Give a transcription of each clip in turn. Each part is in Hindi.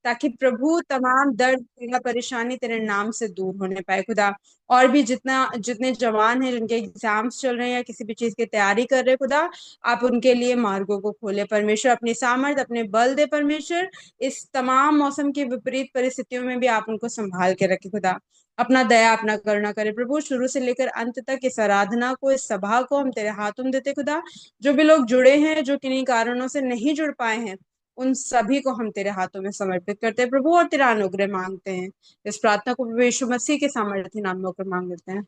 ताकि प्रभु तमाम दर्द पीड़ा परेशानी तेरे नाम से दूर होने पाए खुदा। और भी जितने जवान हैं जिनके एग्जाम्स चल रहे हैं या किसी भी चीज की तैयारी कर रहे हैं खुदा, आप उनके लिए मार्गों को खोले परमेश्वर, अपनी सामर्थ अपने बल दे परमेश्वर। इस तमाम मौसम की विपरीत परिस्थितियों में भी आप उनको संभाल के रखे खुदा। अपना दया अपना करुणा करे प्रभु, शुरू से लेकर अंत तक इस आराधना को, इस सभा को हम तेरे हाथों में देते खुदा। जो भी लोग जुड़े हैं, जो किन्हीं कारणों से नहीं जुड़ पाए हैं, उन सभी को हम तेरे हाथों में समर्पित करते हैं प्रभु, और तेरा अनुग्रह मांगते हैं। इस प्रार्थना को प्रभु यीशु मसीह के सामर्थ्य नाम में होकर मांग लेते हैं,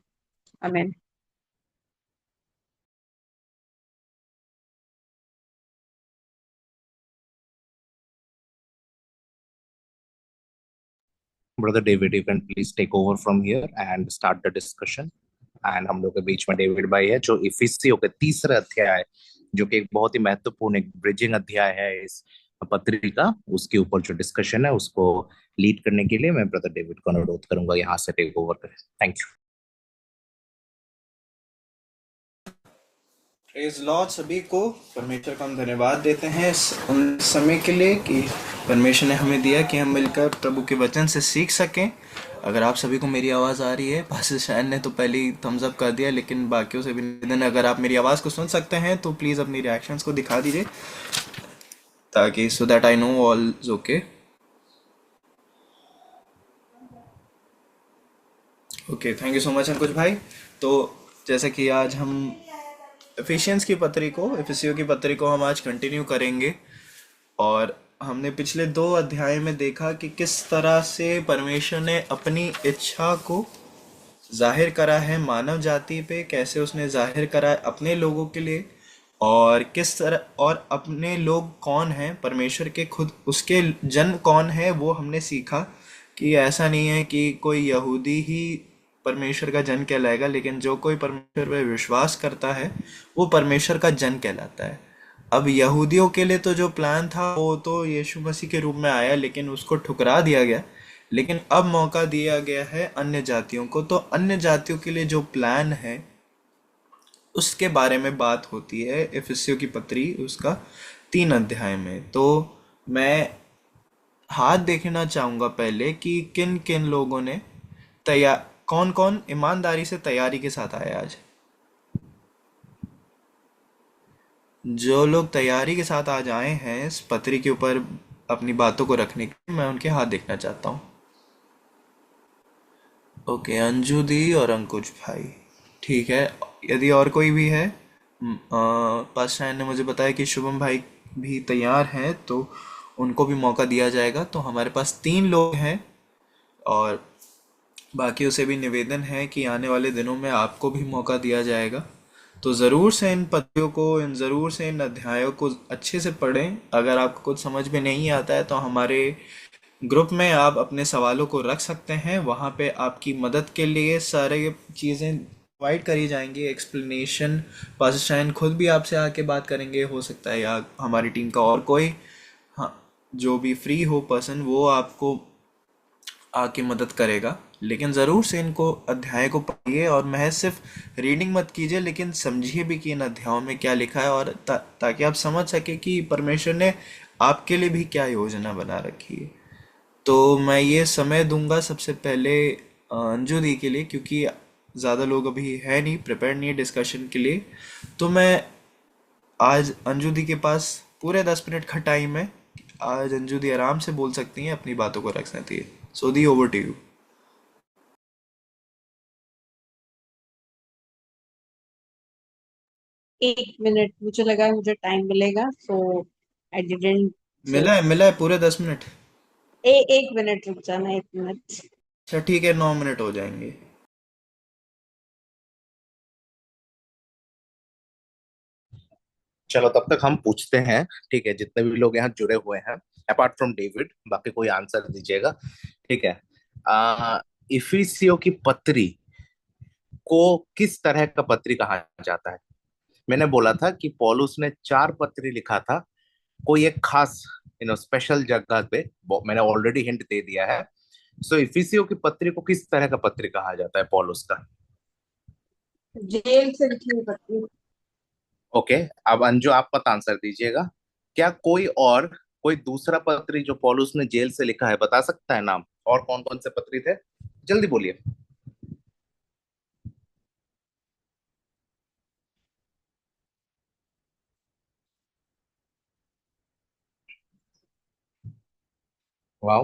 आमीन। Brother David, you can please take over from here and start the discussion. And हम लोग के बीच में डेविड भाई है जो इफिसियों के तीसरा अध्याय, जो कि एक बहुत ही महत्वपूर्ण एक ब्रिजिंग अध्याय है इस पत्रिका, उसके ऊपर जो डिस्कशन है उसको लीड करने के लिए मैं ब्रदर डेविड को अनुरोध करूंगा यहाँ से टेक ओवर करें। Thank you. प्रेज लॉर्ड सभी को। परमेश्वर का हम धन्यवाद देते हैं इस उन समय के लिए कि परमेश्वर ने हमें दिया कि हम मिलकर प्रभु के वचन से सीख सकें। अगर आप सभी को मेरी आवाज़ आ रही है, पास्टर शैन ने तो पहले ही थम्स अप कर दिया, लेकिन बाकियों से भी निवेदन है, अगर आप मेरी आवाज़ को सुन सकते हैं तो प्लीज़ अपनी रिएक्शंस को दिखा दीजिए, ताकि so that I know all is okay. Okay, thank you so much Ankush भाई। तो जैसे कि आज हम इफिसियों की पत्री को हम आज कंटिन्यू करेंगे। और हमने पिछले 2 अध्याय में देखा कि किस तरह से परमेश्वर ने अपनी इच्छा को जाहिर करा है मानव जाति पे, कैसे उसने जाहिर करा है अपने लोगों के लिए, और किस तरह, और अपने लोग कौन हैं, परमेश्वर के खुद उसके जन कौन है, वो हमने सीखा कि ऐसा नहीं है कि कोई यहूदी ही परमेश्वर का जन कहलाएगा, लेकिन जो कोई परमेश्वर पे विश्वास करता है वो परमेश्वर का जन कहलाता है। अब यहूदियों के लिए तो जो प्लान था वो तो यीशु मसीह के रूप में आया, लेकिन उसको ठुकरा दिया गया। लेकिन अब मौका दिया गया है अन्य जातियों को, तो अन्य जातियों के लिए जो प्लान है उसके बारे में बात होती है इफिसियों की पत्री उसका 3 अध्याय में। तो मैं हाथ देखना चाहूंगा पहले कि किन किन लोगों ने तैयार, कौन कौन ईमानदारी से तैयारी के साथ आया आज। जो लोग तैयारी के साथ आज आए हैं इस पत्री के ऊपर अपनी बातों को रखने के, मैं उनके हाथ देखना चाहता हूँ। ओके, अंजू दी और अंकुश भाई, ठीक है। यदि और कोई भी है, पास्टर ने मुझे बताया कि शुभम भाई भी तैयार हैं, तो उनको भी मौका दिया जाएगा। तो हमारे पास 3 लोग हैं, और बाकियों से भी निवेदन है कि आने वाले दिनों में आपको भी मौका दिया जाएगा। तो ज़रूर से इन पद्यों को, ज़रूर से इन अध्यायों को अच्छे से पढ़ें। अगर आपको कुछ समझ में नहीं आता है तो हमारे ग्रुप में आप अपने सवालों को रख सकते हैं, वहाँ पे आपकी मदद के लिए सारे चीज़ें प्रोवाइड करी जाएंगी, एक्सप्लेनेशन। पास्टर शायन खुद भी आपसे आके बात करेंगे, हो सकता है, या हमारी टीम का और कोई, हाँ, जो भी फ्री हो पर्सन वो आपको आके मदद करेगा। लेकिन ज़रूर से इनको अध्याय को पढ़िए, और महज सिर्फ रीडिंग मत कीजिए, लेकिन समझिए भी कि इन अध्यायों में क्या लिखा है, और ताकि आप समझ सके कि परमेश्वर ने आपके लिए भी क्या योजना बना रखी है। तो मैं ये समय दूंगा सबसे पहले अंजू दी के लिए, क्योंकि ज़्यादा लोग अभी है नहीं, प्रिपेयर नहीं है डिस्कशन के लिए। तो मैं आज अंजू दी के पास पूरे 10 मिनट का टाइम है। आज अंजू दी आराम से बोल सकती हैं, अपनी बातों को रख सकती है। सो दी, ओवर टू यू। 1 मिनट मुझे लगा मुझे टाइम मिलेगा, सो आई डिडंट। सो मिला है पूरे 10 मिनट। 1 मिनट रुक जाना, 1 मिनट। अच्छा ठीक है, 9 मिनट हो जाएंगे। चलो तब तक हम पूछते हैं, ठीक है, जितने भी लोग यहाँ जुड़े हुए हैं अपार्ट फ्रॉम डेविड, बाकी कोई आंसर दीजिएगा, ठीक है। इफिसियों की पत्री को किस तरह का पत्री कहा जाता है? मैंने बोला था कि पौलुस ने 4 पत्री लिखा था, कोई एक खास स्पेशल जगह पे, मैंने ऑलरेडी हिंट दे दिया है। सो इफिसियों की पत्री को किस तरह का पत्री कहा जाता है पौलुस का? जेल से लिखी हुई पत्री। ओके, अब अंजू आप मत आंसर दीजिएगा। क्या कोई और कोई दूसरा पत्री जो पौलुस ने जेल से लिखा है, बता सकता है नाम? और कौन कौन से पत्री थे? जल्दी बोलिए। वाह,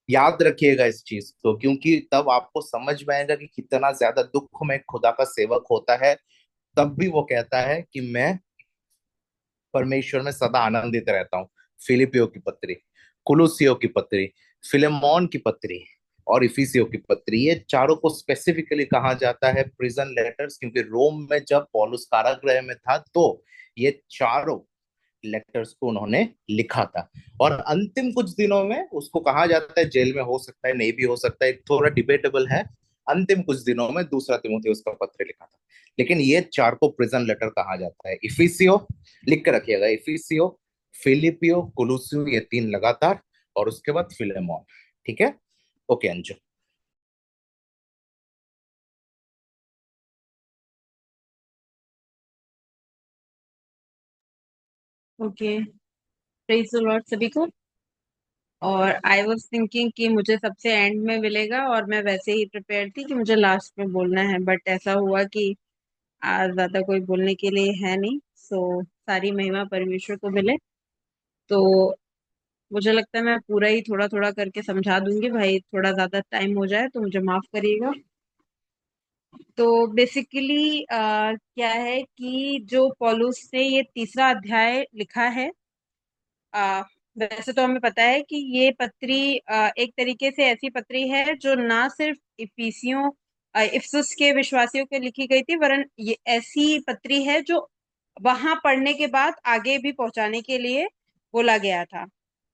याद रखिएगा इस चीज को, क्योंकि तब आपको समझ में आएगा कि कितना ज्यादा दुख में खुदा का सेवक होता है। तब भी वो कहता है कि मैं परमेश्वर में सदा आनंदित रहता हूँ। फिलिपियो की पत्री, कुलुसियो की पत्री, फिलेमोन की पत्री और इफिसियो की पत्री, ये चारों को स्पेसिफिकली कहा जाता है प्रिजन लेटर्स, क्योंकि रोम में जब पौलुस कारागृह में था तो ये चारों लेटर्स को उन्होंने लिखा था। और अंतिम कुछ दिनों में उसको कहा जाता है, जेल में हो सकता है, नहीं भी हो सकता है, थोड़ा डिबेटेबल है, अंतिम कुछ दिनों में दूसरा तिमोथेयुस का पत्र लिखा था। लेकिन ये चार को प्रिजन लेटर कहा जाता है। इफिसियो, लिख के रखिएगा, इफिसियो, फिलिपियो, कुलुसियो, ये तीन लगातार, और उसके बाद फिलेमोन। ठीक है, okay Anju. Okay, praise the Lord सभी को। और आई वाज थिंकिंग कि मुझे सबसे एंड में मिलेगा, और मैं वैसे ही प्रिपेयर थी कि मुझे लास्ट में बोलना है, बट ऐसा हुआ कि आज ज्यादा कोई बोलने के लिए है नहीं। सो सारी महिमा परमेश्वर को मिले। तो मुझे लगता है मैं पूरा ही थोड़ा थोड़ा करके समझा दूंगी भाई, थोड़ा ज्यादा टाइम हो जाए तो मुझे माफ करिएगा। तो बेसिकली क्या है कि जो पौलुस ने ये तीसरा अध्याय लिखा है, आ, वैसे तो हमें पता है कि ये पत्री एक तरीके से ऐसी पत्री है जो ना सिर्फ इफिसियों इफसुस के विश्वासियों के लिखी गई थी, वरन ये ऐसी पत्री है जो वहां पढ़ने के बाद आगे भी पहुंचाने के लिए बोला गया था।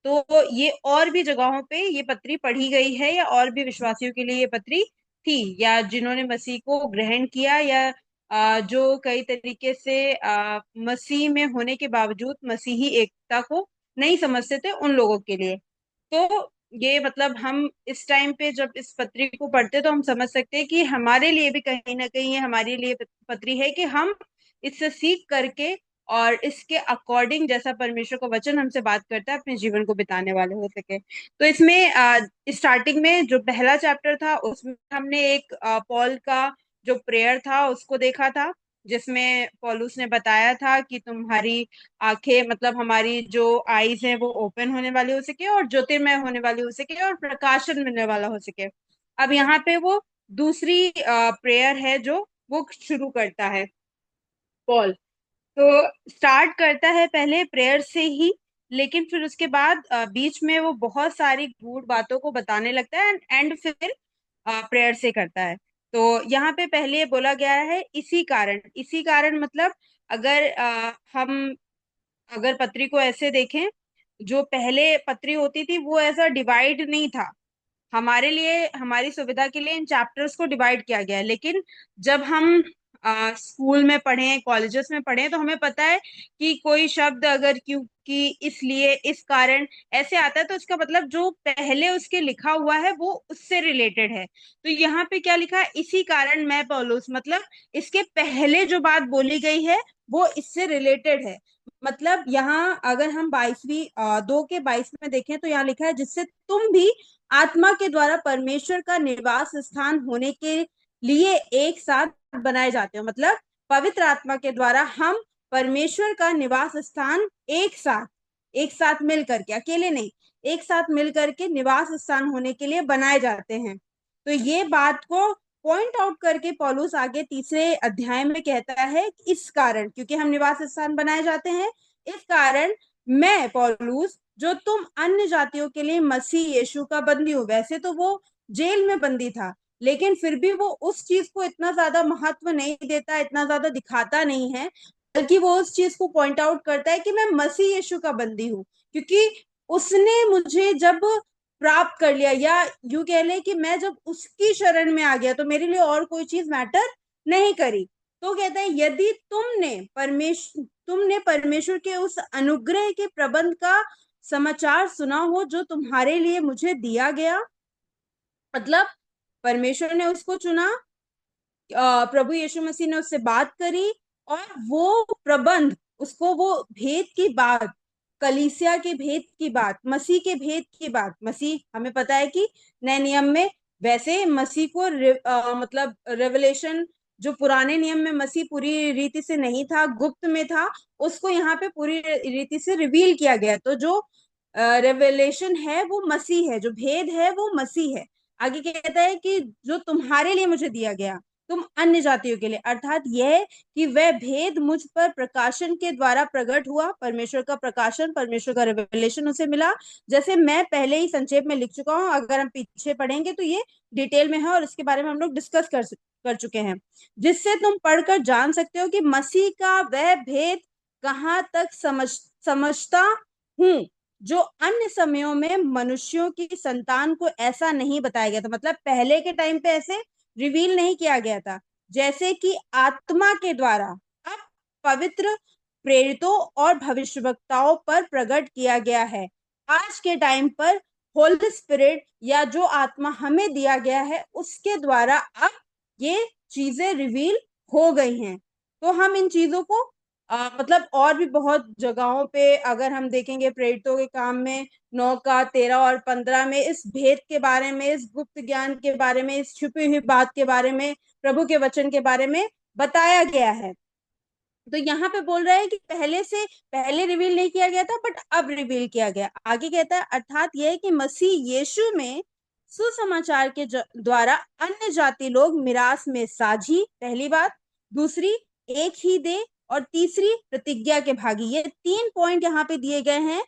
तो ये और भी जगहों पे ये पत्री पढ़ी गई है, या और भी विश्वासियों के लिए ये पत्री थी, या जिन्होंने मसीह को ग्रहण किया, या जो कई तरीके से मसीह में होने के बावजूद मसीही एकता को नहीं समझते थे, उन लोगों के लिए। तो ये मतलब हम इस टाइम पे जब इस पत्री को पढ़ते तो हम समझ सकते हैं कि हमारे लिए भी कहीं ना कहीं ये हमारे लिए पत्री है कि हम इससे सीख करके और इसके अकॉर्डिंग जैसा परमेश्वर का वचन हमसे बात करता है अपने जीवन को बिताने वाले हो सके। तो इसमें स्टार्टिंग में जो पहला चैप्टर था उसमें हमने एक पॉल का जो प्रेयर था उसको देखा था, जिसमें पौलुस ने बताया था कि तुम्हारी आंखें, मतलब हमारी जो आईज है वो ओपन होने वाली हो सके और ज्योतिर्मय होने वाली हो सके और प्रकाशन मिलने वाला हो सके। अब यहाँ पे वो दूसरी प्रेयर है जो वो शुरू करता है पॉल। तो स्टार्ट करता है पहले प्रेयर से ही, लेकिन फिर उसके बाद बीच में वो बहुत सारी गूढ़ बातों को बताने लगता है, एंड फिर प्रेयर से करता है। तो यहाँ पे पहले बोला गया है इसी कारण, इसी कारण मतलब अगर हम अगर पत्री को ऐसे देखें, जो पहले पत्री होती थी वो ऐसा डिवाइड नहीं था। हमारे लिए, हमारी सुविधा के लिए इन चैप्टर्स को डिवाइड किया गया है, लेकिन जब हम स्कूल में पढ़े, कॉलेजेस में पढ़े, तो हमें पता है कि कोई शब्द अगर क्योंकि, इसलिए, इस कारण ऐसे आता है तो इसका मतलब जो पहले उसके लिखा हुआ है वो उससे रिलेटेड है। तो यहाँ पे क्या लिखा है, इसी कारण मैं पौलुस, मतलब इसके पहले जो बात बोली गई है वो इससे रिलेटेड है। मतलब यहाँ अगर हम 22वीं 2 के 22 में देखें तो यहाँ लिखा है जिससे तुम भी आत्मा के द्वारा परमेश्वर का निवास स्थान होने के लिए एक साथ बनाए जाते हो। मतलब पवित्र आत्मा के द्वारा हम परमेश्वर का निवास स्थान एक साथ, एक साथ मिल करके, अकेले नहीं, एक साथ मिल करके निवास स्थान होने के लिए बनाए जाते हैं। तो ये बात को पॉइंट आउट करके पौलुस आगे तीसरे अध्याय में कहता है इस कारण, क्योंकि हम निवास स्थान बनाए जाते हैं, इस कारण मैं पौलुस, जो तुम अन्य जातियों के लिए मसीह यीशु का बंदी हूँ। वैसे तो वो जेल में बंदी था, लेकिन फिर भी वो उस चीज को इतना ज्यादा महत्व नहीं देता, इतना ज्यादा दिखाता नहीं है, बल्कि वो उस चीज को पॉइंट आउट करता है कि मैं मसीह यीशु का बंदी हूँ, क्योंकि उसने मुझे जब प्राप्त कर लिया, या यूं कह ले कि मैं जब उसकी शरण में आ गया तो मेरे लिए और कोई चीज मैटर नहीं करी। तो कहता है यदि तुमने परमेश्वर के उस अनुग्रह के प्रबंध का समाचार सुना हो जो तुम्हारे लिए मुझे दिया गया, मतलब परमेश्वर ने उसको चुना, प्रभु यीशु मसीह ने उससे बात करी, और वो प्रबंध, उसको वो भेद की बात कलीसिया के भेद की बात, मसीह के भेद की बात, मसीह हमें पता है कि नए नियम में वैसे मसीह को मतलब रेवलेशन, जो पुराने नियम में मसीह पूरी रीति से नहीं था, गुप्त में था, उसको यहाँ पे पूरी रीति से रिवील किया गया। तो जो रेवलेशन है वो मसीह है, जो भेद है वो मसीह है। आगे कहता है कि जो तुम्हारे लिए मुझे दिया गया, तुम अन्य जातियों के लिए, अर्थात यह कि वह भेद मुझ पर प्रकाशन के द्वारा प्रकट हुआ, परमेश्वर का प्रकाशन, परमेश्वर का रेवलेशन उसे मिला। जैसे मैं पहले ही संक्षेप में लिख चुका हूं, अगर हम पीछे पढ़ेंगे तो ये डिटेल में है और इसके बारे में हम लोग डिस्कस कर चुके हैं, जिससे तुम पढ़कर जान सकते हो कि मसीह का वह भेद कहाँ तक समझता हूँ, जो अन्य समयों में मनुष्यों की संतान को ऐसा नहीं बताया गया था। मतलब पहले के टाइम पे ऐसे रिवील नहीं किया गया था, जैसे कि आत्मा के द्वारा अब पवित्र प्रेरितों और भविष्यवक्ताओं पर प्रकट किया गया है। आज के टाइम पर होली स्पिरिट या जो आत्मा हमें दिया गया है उसके द्वारा अब ये चीजें रिवील हो गई हैं। तो हम इन चीजों को मतलब और भी बहुत जगहों पे अगर हम देखेंगे प्रेरितों के काम में 9 का 13 और 15 में इस भेद के बारे में, इस गुप्त ज्ञान के बारे में, इस छुपी हुई बात के बारे में, प्रभु के वचन के बारे में बताया गया है। तो यहाँ पे बोल रहा है कि पहले रिवील नहीं किया गया था बट अब रिवील किया गया। आगे कहता है अर्थात यह है कि मसीह यीशु में सुसमाचार के द्वारा अन्य जाति लोग मिरास में साझी, पहली बात। दूसरी, एक ही दे, और तीसरी, प्रतिज्ञा के भागी। ये 3 पॉइंट यहाँ पे दिए गए हैं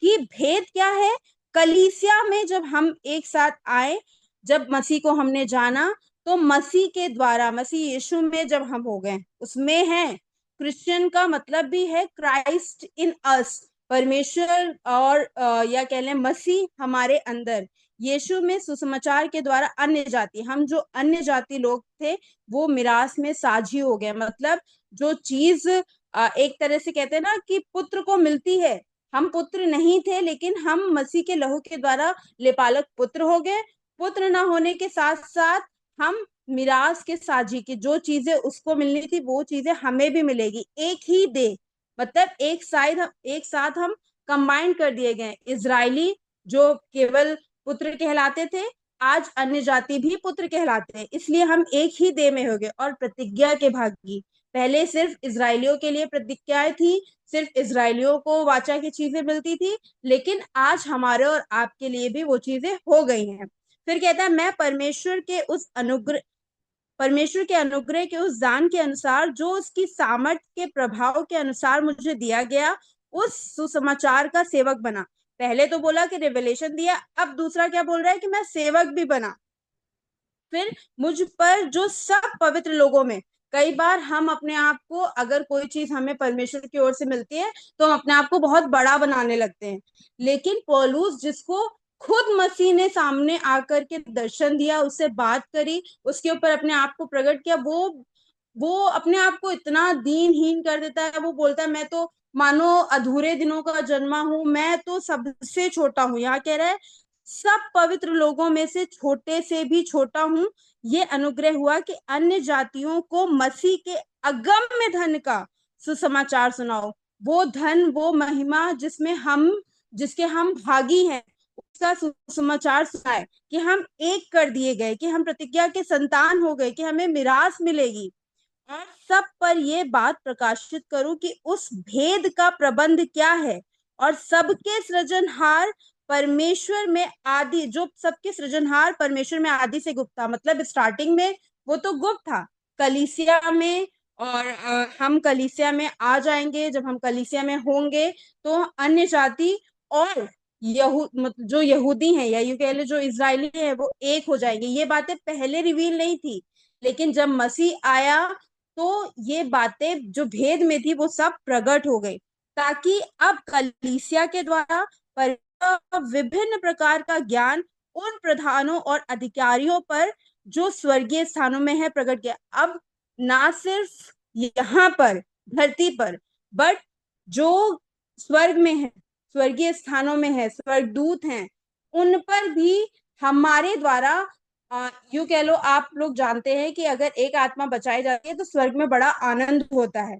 कि भेद क्या है। कलीसिया में जब हम एक साथ आए, जब मसीह को हमने जाना, तो मसीह के द्वारा, मसीह यीशु में जब हम हो गए, उसमें है क्रिश्चियन का मतलब भी है क्राइस्ट इन अस, परमेश्वर और या कह लें मसीह हमारे अंदर। यीशु में सुसमाचार के द्वारा अन्य जाति, हम जो अन्य जाति लोग थे वो मिरास में साझी हो गए। मतलब जो चीज एक तरह से कहते हैं ना कि पुत्र को मिलती है, हम पुत्र नहीं थे लेकिन हम मसीह के लहू के द्वारा लेपालक पुत्र हो गए। पुत्र ना होने के साथ साथ हम मिरास के साझी की, जो चीजें उसको मिलनी थी वो चीजें हमें भी मिलेगी। एक ही दे, मतलब एक साथ हम कंबाइन कर दिए गए। इजरायली जो केवल पुत्र कहलाते थे, आज अन्य जाति भी पुत्र कहलाते हैं, इसलिए हम एक ही देह में हो गए। और प्रतिज्ञा के भागी, पहले सिर्फ इजरायलियों के लिए प्रतिज्ञाएं थी, सिर्फ इजरायलियों को वाचा की चीजें मिलती थी, लेकिन आज हमारे और आपके लिए भी वो चीजें हो गई हैं। फिर कहता है मैं परमेश्वर के अनुग्रह के उस दान के अनुसार जो उसकी सामर्थ्य के प्रभाव के अनुसार मुझे दिया गया, उस सुसमाचार का सेवक बना। पहले तो बोला कि रेवलेशन दिया, अब दूसरा क्या बोल रहा है कि मैं सेवक भी बना। फिर मुझ पर जो सब पवित्र लोगों में, कई बार हम अपने आप को, अगर कोई चीज हमें परमेश्वर की ओर से मिलती है तो हम अपने आप को बहुत बड़ा बनाने लगते हैं। लेकिन पौलुस, जिसको खुद मसीह ने सामने आकर के दर्शन दिया, उससे बात करी, उसके ऊपर अपने आप को प्रकट किया, वो अपने आप को इतना दीनहीन कर देता है। वो बोलता है मैं तो मानो अधूरे दिनों का जन्मा हूं, मैं तो सबसे छोटा हूं। यहाँ कह रहा है सब पवित्र लोगों में से छोटे से भी छोटा हूं। ये अनुग्रह हुआ कि अन्य जातियों को मसीह के अगम्य धन का सुसमाचार सुनाओ। वो धन, वो महिमा जिसके हम भागी हैं, उसका सुसमाचार सुनाए कि हम एक कर दिए गए, कि हम प्रतिज्ञा के संतान हो गए, कि हमें मिरास मिलेगी। और सब पर ये बात प्रकाशित करूं कि उस भेद का प्रबंध क्या है, और सबके सृजनहार परमेश्वर में आदि, जो सबके सृजनहार परमेश्वर में आदि से गुप्त था। मतलब स्टार्टिंग में वो तो गुप्त था कलीसिया में, और हम कलीसिया में आ जाएंगे, जब हम कलीसिया में होंगे तो अन्य जाति और जो यहूदी हैं, या यूं कह ले जो इजरायली हैं, वो एक हो जाएंगे। ये बातें पहले रिवील नहीं थी, लेकिन जब मसीह आया तो ये बातें जो भेद में थी वो सब प्रकट हो गई, ताकि अब कलीसिया के द्वारा विभिन्न प्रकार का ज्ञान उन प्रधानों और अधिकारियों पर जो स्वर्गीय स्थानों में है प्रकट किया। अब ना सिर्फ यहाँ पर धरती पर, बट जो स्वर्ग में है, स्वर्गीय स्थानों में है, स्वर्गदूत हैं, उन पर भी हमारे द्वारा यूं कह लो, आप लोग जानते हैं कि अगर एक आत्मा बचाई जाती है तो स्वर्ग में बड़ा आनंद होता है।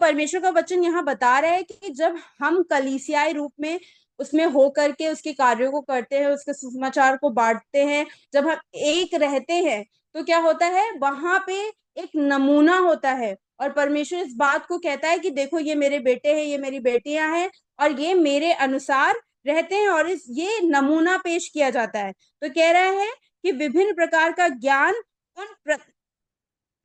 परमेश्वर का वचन यहाँ बता रहा है कि जब हम कलीसियाई रूप में उसमें हो करके उसके कार्यों को करते हैं, उसके सुसमाचार को बांटते हैं, जब हम एक रहते हैं, तो क्या होता है, वहां पे एक नमूना होता है। और परमेश्वर इस बात को कहता है कि देखो, ये मेरे बेटे हैं, ये मेरी बेटियां हैं, और ये मेरे अनुसार रहते हैं, और इस ये नमूना पेश किया जाता है। तो कह रहा है कि विभिन्न प्रकार का ज्ञान उन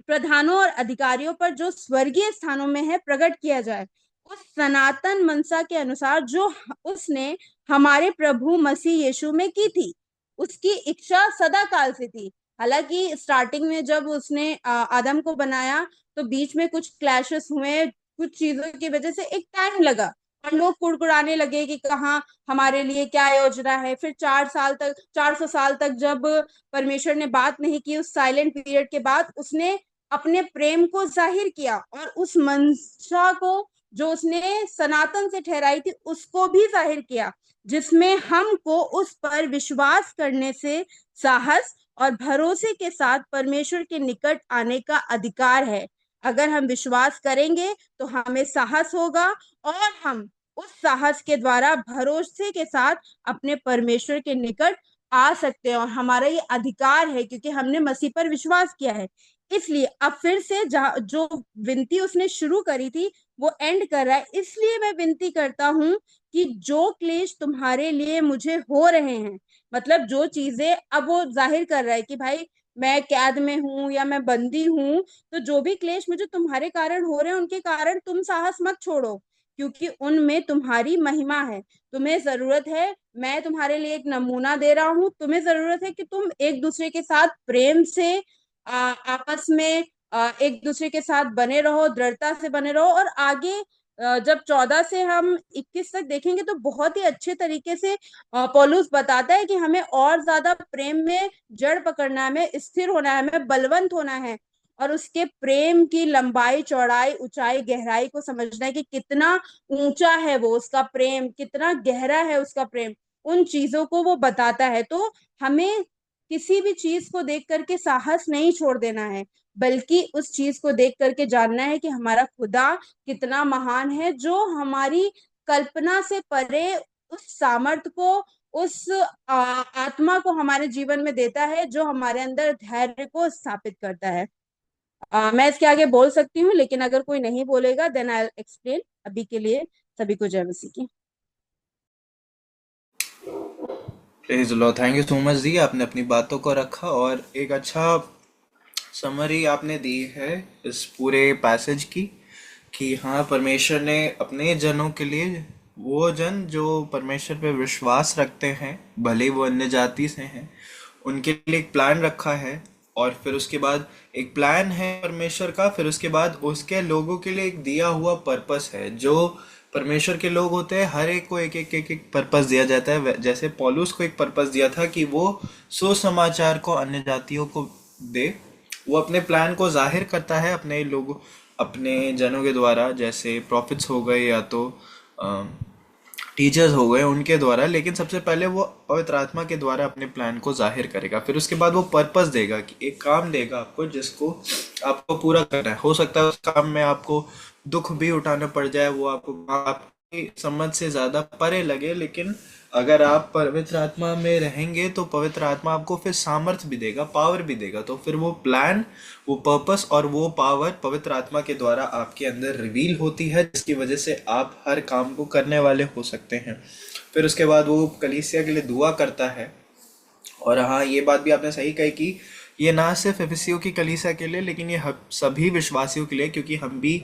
प्रधानों और अधिकारियों पर जो स्वर्गीय स्थानों में है प्रकट किया जाए, उस सनातन मनसा के अनुसार जो उसने हमारे प्रभु मसीह यीशु में की थी। उसकी इच्छा सदा काल से थी। हालांकि स्टार्टिंग में जब उसने आदम को बनाया, तो बीच में कुछ क्लैशेस हुए, कुछ चीजों की वजह से एक टाइम लगा, और लोग कुड़कुड़ाने लगे कि कहाँ हमारे लिए क्या योजना है। फिर 4 साल तक, 400 साल तक जब परमेश्वर ने बात नहीं की, उस साइलेंट पीरियड के बाद उसने अपने प्रेम को जाहिर किया, और उस मंशा को जो उसने सनातन से ठहराई थी उसको भी जाहिर किया, जिसमें हमको उस पर विश्वास करने से साहस और भरोसे के साथ परमेश्वर के निकट आने का अधिकार है। अगर हम विश्वास करेंगे तो हमें साहस होगा, और हम उस साहस के द्वारा भरोसे के साथ अपने परमेश्वर के निकट आ सकते हैं, और हमारा ये अधिकार है क्योंकि हमने मसीह पर विश्वास किया है। इसलिए अब फिर से जो विनती उसने शुरू करी थी वो एंड कर रहा है। इसलिए मैं विनती करता हूं कि जो क्लेश तुम्हारे लिए मुझे हो रहे हैं, मतलब जो चीजें अब वो जाहिर कर रहा है कि भाई मैं कैद में हूं या मैं बंदी हूं, तो जो भी क्लेश मुझे तुम्हारे कारण हो रहे हैं उनके कारण तुम साहस मत छोड़ो, क्योंकि उनमें तुम्हारी महिमा है। तुम्हें जरूरत है, मैं तुम्हारे लिए एक नमूना दे रहा हूं, तुम्हें जरूरत है कि तुम एक दूसरे के साथ प्रेम से आपस में एक दूसरे के साथ बने रहो, दृढ़ता से बने रहो। और आगे जब 14 से हम 21 तक देखेंगे तो बहुत ही अच्छे तरीके से पौलुस बताता है कि हमें और ज्यादा प्रेम में जड़ पकड़ना है, हमें स्थिर होना है, हमें बलवंत होना है, और उसके प्रेम की लंबाई, चौड़ाई, ऊंचाई, गहराई को समझना है कि कितना ऊंचा है वो, उसका प्रेम कितना गहरा है, उसका प्रेम, उन चीजों को वो बताता है। तो हमें किसी भी चीज को देख करके साहस नहीं छोड़ देना है, बल्कि उस चीज को देख करके जानना है कि हमारा खुदा कितना महान है, जो हमारी कल्पना से परे उस सामर्थ को, उस आत्मा को हमारे जीवन में देता है, जो हमारे अंदर धैर्य को स्थापित करता है। मैं इसके आगे बोल सकती हूँ, लेकिन अगर कोई नहीं बोलेगा देन आई एक्सप्लेन। अभी के लिए सभी को जय मसीह की। Praise Lord, thank you so much दी, आपने अपनी बातों को रखा और एक अच्छा समरी आपने दी है इस पूरे पैसेज की कि हाँ, परमेश्वर ने अपने जनों के लिए, वो जन जो परमेश्वर पे विश्वास रखते हैं, भले ही वो अन्य जाति से हैं, उनके लिए एक प्लान रखा है। और फिर उसके बाद एक प्लान है परमेश्वर का, फिर उसके बाद उसके लोगों के लिए एक दिया हुआ पर्पस है। जो परमेश्वर के लोग होते हैं, हर एक को एक पर्पस दिया जाता है। जैसे पौलुस को एक पर्पस दिया था कि वो सुसमाचार को अन्य जातियों को दे, वो अपने प्लान को जाहिर करता है अपने लोगों, अपने जनों के द्वारा, जैसे प्रॉफिट्स हो गए या तो टीचर्स हो गए उनके द्वारा। लेकिन सबसे पहले वो पवित्र आत्मा के द्वारा अपने प्लान को जाहिर करेगा। फिर उसके बाद वो पर्पस देगा कि एक काम देगा आपको जिसको आपको पूरा करना है। हो सकता है उस काम में आपको दुख भी उठाना पड़ जाए, वो आपको आपकी समझ से ज्यादा परे लगे, लेकिन अगर आप पवित्र आत्मा में रहेंगे तो पवित्र आत्मा आपको फिर सामर्थ भी देगा, पावर भी देगा। तो फिर वो प्लान, वो पर्पस और वो पावर पवित्र आत्मा के द्वारा आपके अंदर रिवील होती है, जिसकी वजह से आप हर काम को करने वाले हो सकते हैं। फिर उसके बाद वो कलीसिया के लिए दुआ करता है। और हाँ, ये बात भी आपने सही कही कि ये ना सिर्फ एफिसियों की कलीसिया के लिए, लेकिन ये सभी विश्वासियों के लिए, क्योंकि हम भी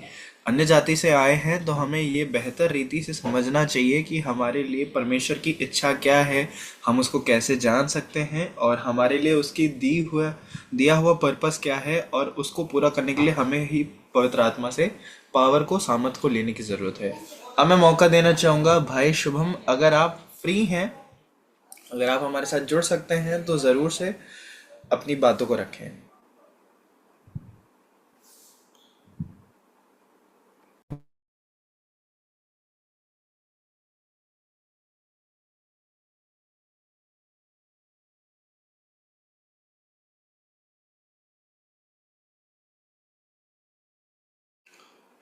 अन्य जाति से आए हैं, तो हमें ये बेहतर रीति से समझना चाहिए कि हमारे लिए परमेश्वर की इच्छा क्या है, हम उसको कैसे जान सकते हैं, और हमारे लिए उसकी दिया हुआ पर्पस क्या है, और उसको पूरा करने के लिए हमें ही पवित्र आत्मा से पावर को, सामर्थ को लेने की ज़रूरत है। अब मैं मौका देना चाहूँगा भाई शुभम, अगर आप फ्री हैं, अगर आप हमारे साथ जुड़ सकते हैं तो ज़रूर से अपनी बातों को रखें।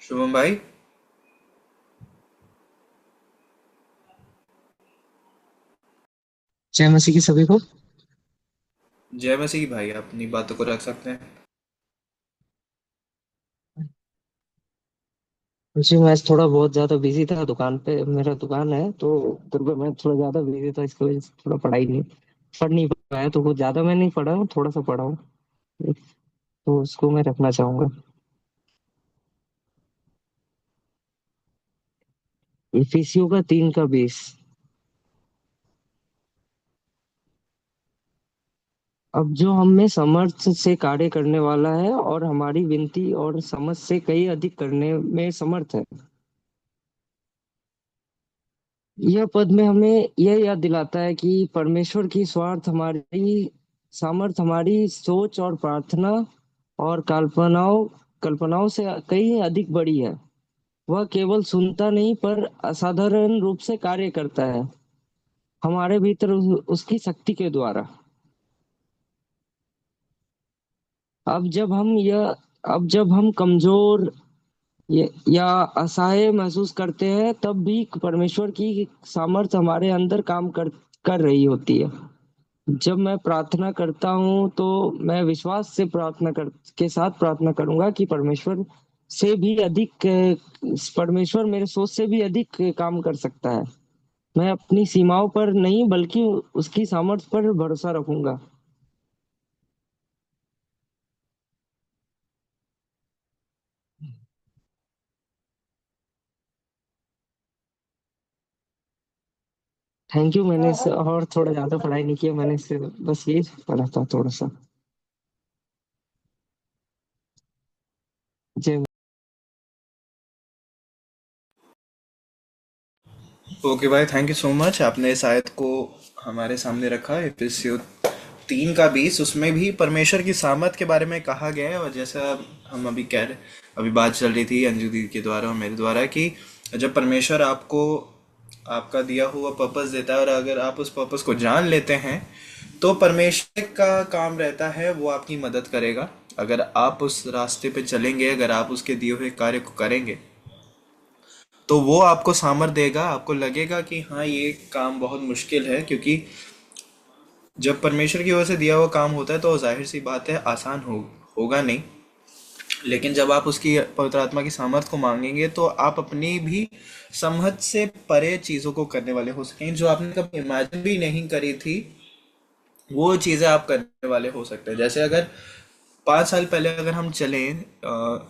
शुभम भाई। जय मसीह की सभी को। जय मसीह भाई, आप अपनी बातों को रख सकते हैं। जी मैं थोड़ा बहुत ज़्यादा बिजी था, दुकान पे मेरा दुकान है तो उधर पे मैं थोड़ा ज़्यादा बिजी था, इसकी वजह से थोड़ा पढ़ नहीं पाया। तो कुछ ज़्यादा मैं नहीं पढ़ा हूँ, थोड़ा सा पढ़ा हूँ, तो उसको मैं रखना चाहूंगा। इफिसियों का 3 का 20। अब जो हम में समर्थ से कार्य करने वाला है और हमारी विनती और समझ से कई अधिक करने में समर्थ है। यह पद में हमें यह याद दिलाता है कि परमेश्वर की स्वार्थ हमारी सामर्थ हमारी सोच और प्रार्थना और कल्पनाओं से कहीं अधिक बड़ी है। वह केवल सुनता नहीं पर असाधारण रूप से कार्य करता है हमारे भीतर उसकी शक्ति के द्वारा। अब जब हम यह अब जब हम कमजोर या असहाय महसूस करते हैं तब भी परमेश्वर की सामर्थ हमारे अंदर काम कर रही होती है। जब मैं प्रार्थना करता हूँ तो मैं विश्वास से के साथ प्रार्थना करूंगा कि से भी अधिक परमेश्वर मेरे सोच से भी अधिक काम कर सकता है। मैं अपनी सीमाओं पर नहीं बल्कि उसकी सामर्थ्य पर भरोसा रखूंगा। Thank you. मैंने इससे और थोड़ा ज्यादा पढ़ाई नहीं किया, मैंने इससे बस ये पढ़ा था थोड़ा सा। जय। ओके भाई, थैंक यू सो मच। आपने इस आयत को हमारे सामने रखा, इफिसियों 3 का 20। उसमें भी परमेश्वर की सामर्थ के बारे में कहा गया है। और जैसा हम अभी कह रहे, अभी बात चल रही थी अंजू दीदी के द्वारा और मेरे द्वारा कि जब परमेश्वर आपको आपका दिया हुआ पर्पस देता है और अगर आप उस पर्पस को जान लेते हैं तो परमेश्वर का काम रहता है वो आपकी मदद करेगा। अगर आप उस रास्ते पे चलेंगे, अगर आप उसके दिए हुए कार्य को करेंगे तो वो आपको सामर्थ देगा। आपको लगेगा कि हाँ, ये काम बहुत मुश्किल है, क्योंकि जब परमेश्वर की ओर से दिया हुआ काम होता है तो जाहिर सी बात है आसान होगा नहीं। लेकिन जब आप उसकी पवित्र आत्मा की सामर्थ को मांगेंगे तो आप अपनी भी समझ से परे चीज़ों को करने वाले हो सकेंगे, जो आपने कभी इमेजिन भी नहीं करी थी। वो चीज़ें आप करने वाले हो सकते हैं। जैसे अगर 5 साल पहले अगर हम चलें,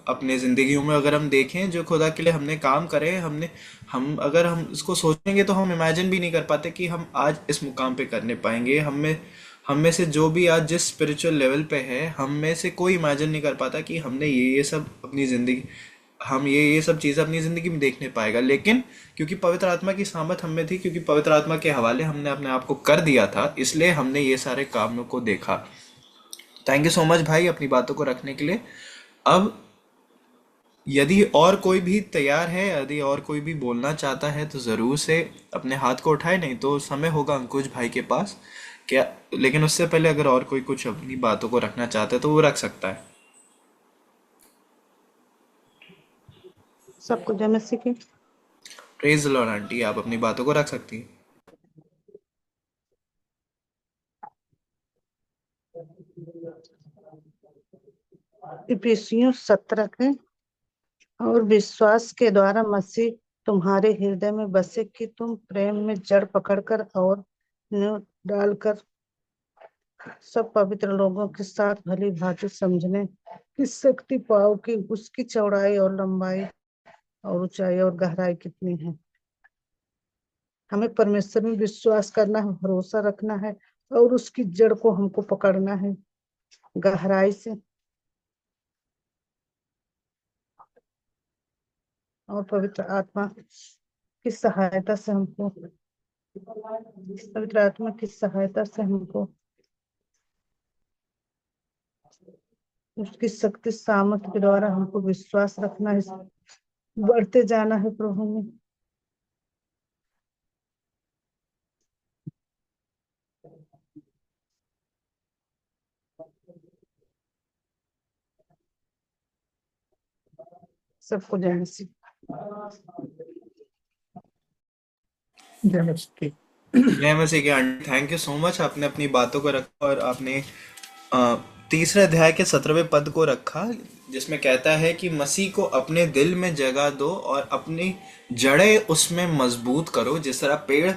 अपने ज़िंदगियों में अगर हम देखें जो खुदा के लिए हमने काम करे, हम अगर हम इसको सोचेंगे तो हम इमेजिन भी नहीं कर पाते कि हम आज इस मुकाम पे करने पाएंगे। हम में से जो भी आज जिस स्पिरिचुअल लेवल पे है, हम में से कोई इमेजिन नहीं कर पाता कि हमने ये सब अपनी ज़िंदगी हम ये सब चीज़ें अपनी ज़िंदगी में देखने पाएगा। लेकिन क्योंकि पवित्र आत्मा की सामर्थ हम में थी, क्योंकि पवित्र आत्मा के हवाले हमने अपने आप को कर दिया था, इसलिए हमने ये सारे कामों को देखा। थैंक यू सो मच भाई अपनी बातों को रखने के लिए। अब यदि और कोई भी तैयार है, यदि और कोई भी बोलना चाहता है तो ज़रूर से अपने हाथ को उठाए, नहीं तो समय होगा अंकुश भाई के पास क्या। लेकिन उससे पहले अगर और कोई कुछ अपनी बातों को रखना चाहता है तो वो रख सकता है। सबको जय मसीह की। प्रेज द लॉर्ड आंटी, आप अपनी बातों को रख सकती हैं। इफिसियों 17 के। और विश्वास के द्वारा मसीह तुम्हारे हृदय में बसे कि तुम प्रेम में जड़ पकड़कर और नींव डालकर सब पवित्र लोगों के साथ भली भांति समझने की शक्ति पाओ कि उसकी चौड़ाई और लंबाई और ऊंचाई और गहराई कितनी है। हमें परमेश्वर में विश्वास करना है, भरोसा रखना है और उसकी जड़ को हमको पकड़ना है गहराई से। और पवित्र आत्मा की सहायता से हमको पवित्र आत्मा की सहायता से हमको उसकी शक्ति सामर्थ्य के द्वारा हमको विश्वास रखना है, बढ़ते जाना है प्रभु में। सबको जय मसीह। जय मसीह। जय मसीह के aunty, thank you so much. आपने अपनी बातों को रखा और आपने अ, तीसरे अध्याय के 17वें पद को रखा, जिसमें कहता है कि मसीह को अपने दिल में जगह दो और अपनी जड़ें उसमें मजबूत करो। जिस तरह पेड़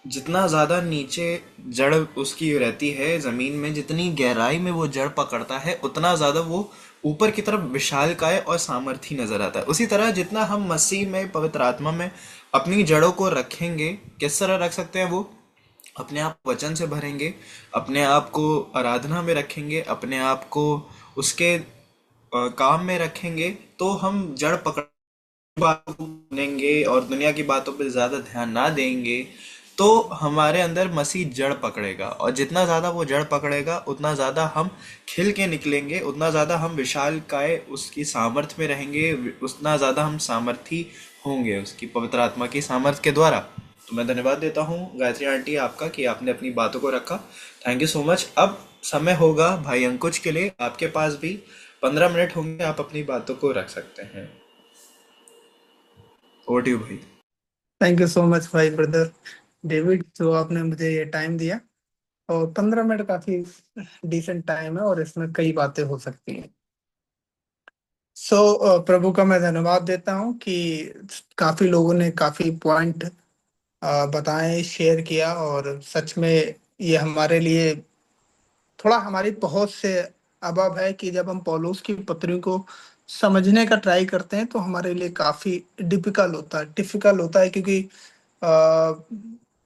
जितना ज़्यादा नीचे जड़ उसकी रहती है ज़मीन में, जितनी गहराई में वो जड़ पकड़ता है, उतना ज़्यादा वो ऊपर की तरफ विशालकाय और सामर्थी नजर आता है। उसी तरह जितना हम मसीह में, पवित्र आत्मा में अपनी जड़ों को रखेंगे, किस तरह रख सकते हैं? वो अपने आप वचन से भरेंगे, अपने आप को आराधना में रखेंगे, अपने आप को उसके काम में रखेंगे, तो हम जड़ पकड़ बातों को सुनेंगे और दुनिया की बातों पे ज्यादा ध्यान ना देंगे, तो हमारे अंदर मसीह जड़ पकड़ेगा। और जितना ज्यादा वो जड़ पकड़ेगा, उतना ज्यादा हम खिल के निकलेंगे, उतना ज्यादा हम विशाल काय उसकी सामर्थ्य में रहेंगे, उतना ज्यादा हम सामर्थी होंगे उसकी पवित्र आत्मा की सामर्थ्य के द्वारा। तो मैं धन्यवाद देता हूँ गायत्री आंटी आपका कि आपने अपनी बातों को रखा। Thank you so much. अब समय होगा भाई अंकुश के लिए। आपके पास भी 15 मिनट होंगे, आप अपनी बातों को रख सकते हैं। ओवर टू यू भाई। थैंक यू सो मच भाई ब्रदर डेविड, जो आपने मुझे ये टाइम दिया। और 15 मिनट काफी डिसेंट टाइम है और इसमें कई बातें हो सकती हैं। प्रभु का मैं धन्यवाद देता हूँ कि काफी लोगों ने काफी पॉइंट बताए, शेयर किया, और सच में ये हमारे लिए थोड़ा हमारी पहुंच से अबब है कि जब हम पौलुस की पत्री को समझने का ट्राई करते हैं तो हमारे लिए काफी डिफिकल्ट होता है क्योंकि आ,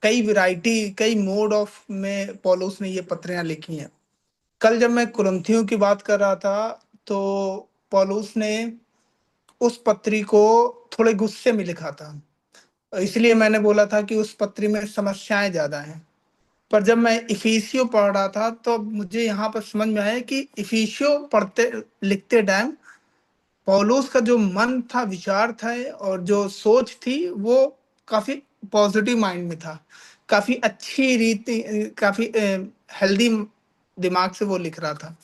कई वैरायटी, कई मोड ऑफ में पौलुस ने ये पत्रियां लिखी हैं। कल जब मैं कुरिन्थियों की बात कर रहा था तो पौलुस ने उस पत्री को थोड़े गुस्से में लिखा था, इसलिए मैंने बोला था कि उस पत्री में समस्याएं ज्यादा हैं। पर जब मैं इफिसियो पढ़ रहा था तो मुझे यहाँ पर समझ में आया कि इफिसियो पढ़ते लिखते टाइम पौलुस का जो मन था, विचार था और जो सोच थी, वो काफी पॉजिटिव माइंड में था, काफी अच्छी रीति, काफी हेल्दी दिमाग से वो लिख रहा था।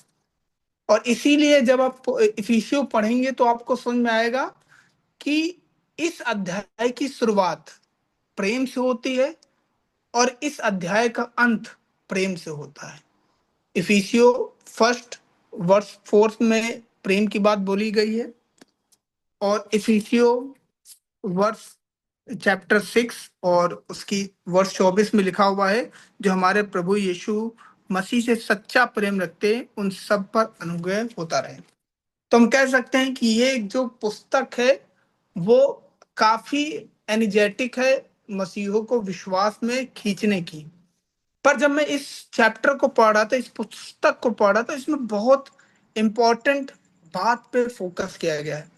और इसीलिए जब आप इफिसियो पढ़ेंगे तो आपको समझ में आएगा कि इस अध्याय की शुरुआत प्रेम से होती है और इस अध्याय का अंत प्रेम से होता है। इफिसियो फर्स्ट वर्स 4 में प्रेम की बात बोली गई है और इफिसियो वर्स चैप्टर 6 और उसकी वर्ष 24 में लिखा हुआ है, जो हमारे प्रभु यीशु मसीह से सच्चा प्रेम रखते हैं उन सब पर अनुग्रह होता रहे। तो हम कह सकते हैं कि ये जो पुस्तक है वो काफी एनर्जेटिक है मसीहों को विश्वास में खींचने की। पर जब मैं इस चैप्टर को पढ़ रहा था, इस पुस्तक को पढ़ रहा था, इसमें बहुत इंपॉर्टेंट बात पे फोकस किया गया है।